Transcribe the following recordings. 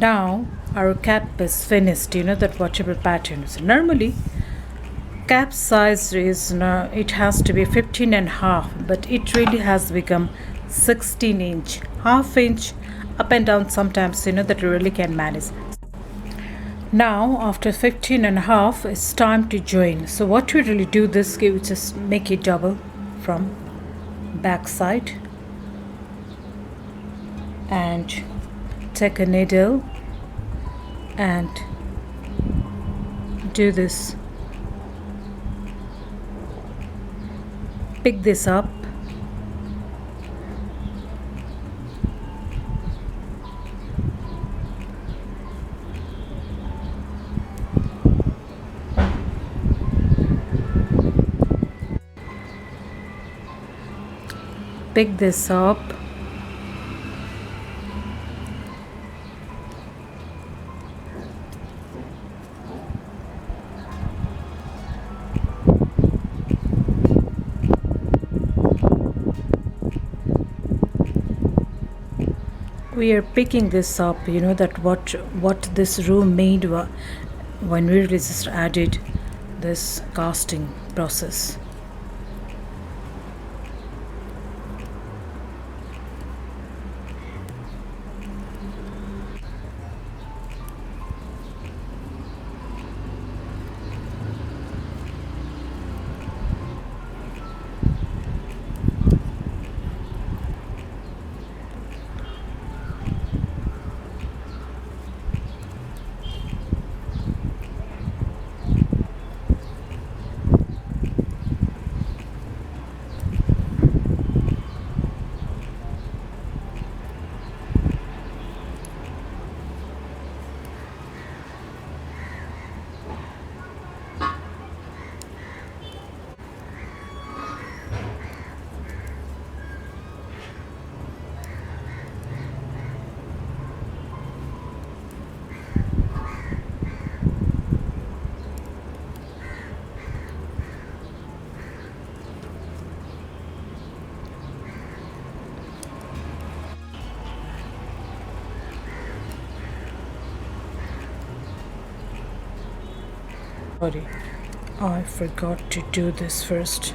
Now our cap is finished, that whatever pattern. So normally cap size is, it has to be 15 and half, but it really has become 16 inch, half inch up and down sometimes, that you really can manage. Now after 15 and half, it's time to join. So what we really do this, we just make it double from back side and take a needle and do this, pick this up, pick this up, we are picking this up, that what this room made when we just added this casting process. Sorry, I forgot to do this first.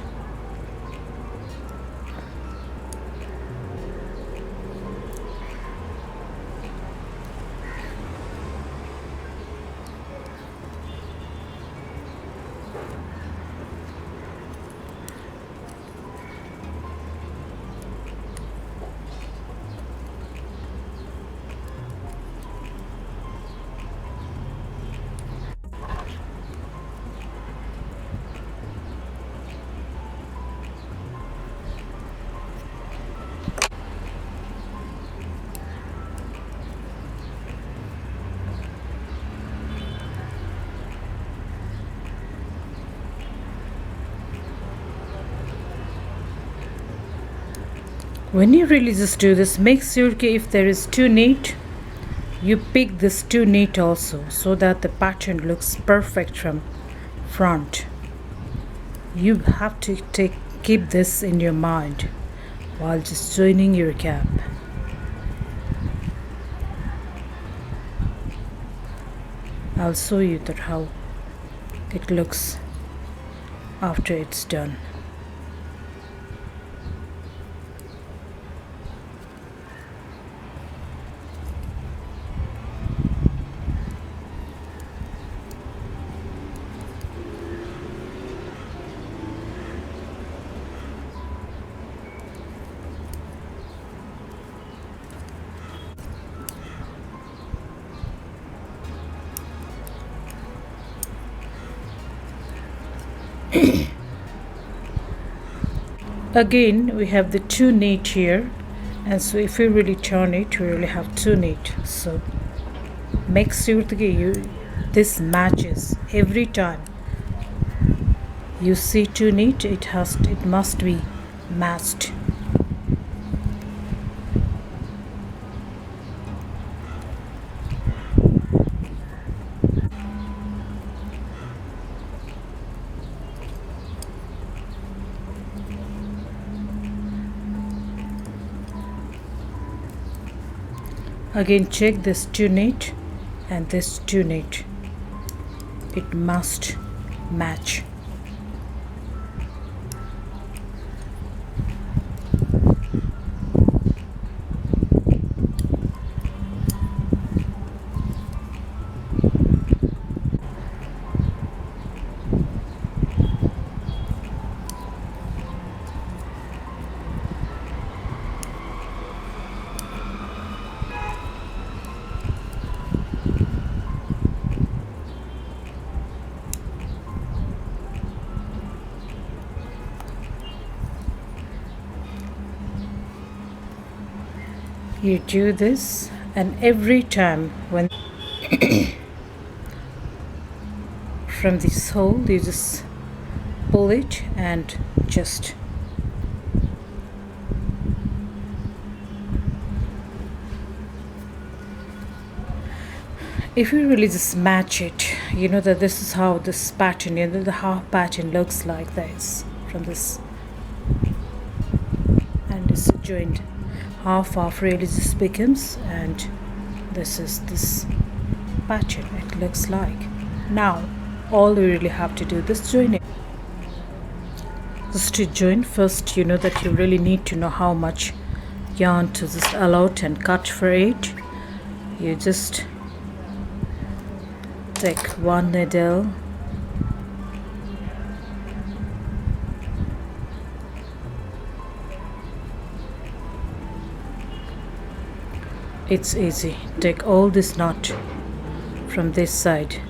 When you really just do this, make sure if there is too neat, you pick this too neat also, so that the pattern looks perfect from front. You have to keep this in your mind while just joining your cap. I'll show you that how it looks after it's done. Again, we have the two knit here, and so if we really turn it, we really have two knit. So make sure that this matches every time you see two knit. It must be matched. Again, check this two knit and this tunic, it must match. You do this, and every time when from this hole you just pull it and just if you really just match it, you know that this is how this pattern, you know, the half pattern looks like this from this, and it's joined half really just becomes, and this is this pattern it looks like. Now all we really have to do this join it. Just to join first, you know that you really need to know how much yarn to just allot and cut for it. You just take one needle, it's easy. Take all this knot from this side.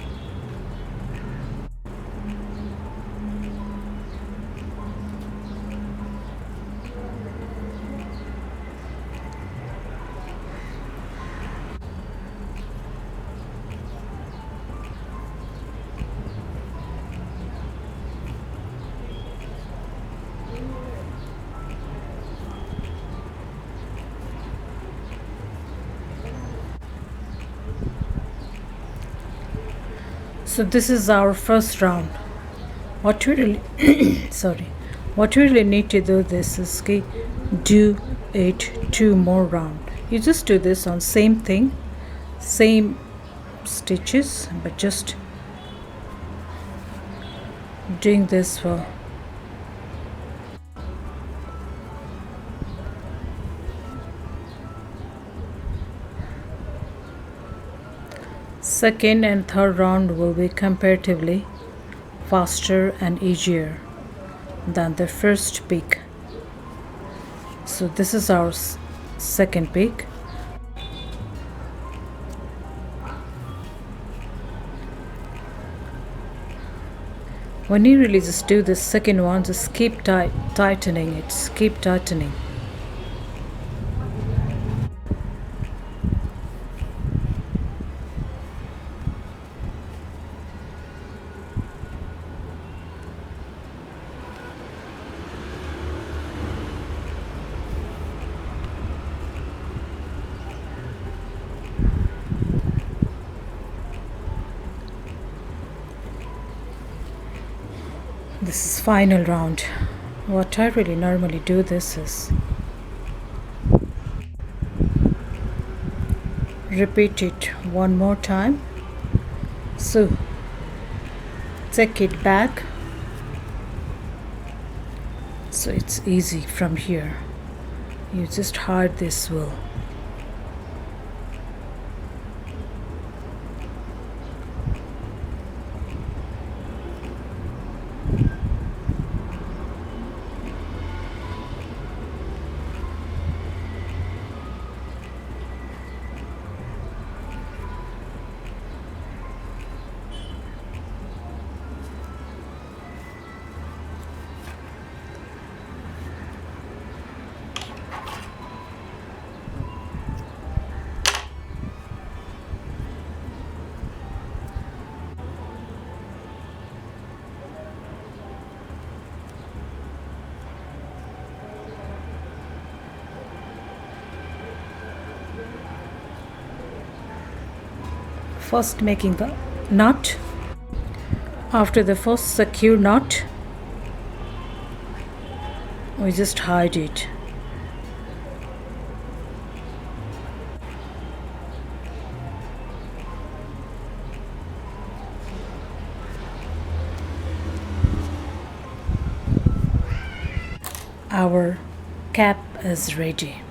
So this is our first round. What we really what we really need to do this is do it 2 more round. You just do this on same thing, same stitches, but just doing this for second and third round will be comparatively faster and easier than the first peak. So this is our second peak. When you really just do this second one, just keep tightening it, keep tightening. This is final round. What I really normally do this is repeat it one more time. So take it back, so it's easy from here. You just hide this wool. First making the knot. After the first secure knot, we just hide it. Our cap is ready.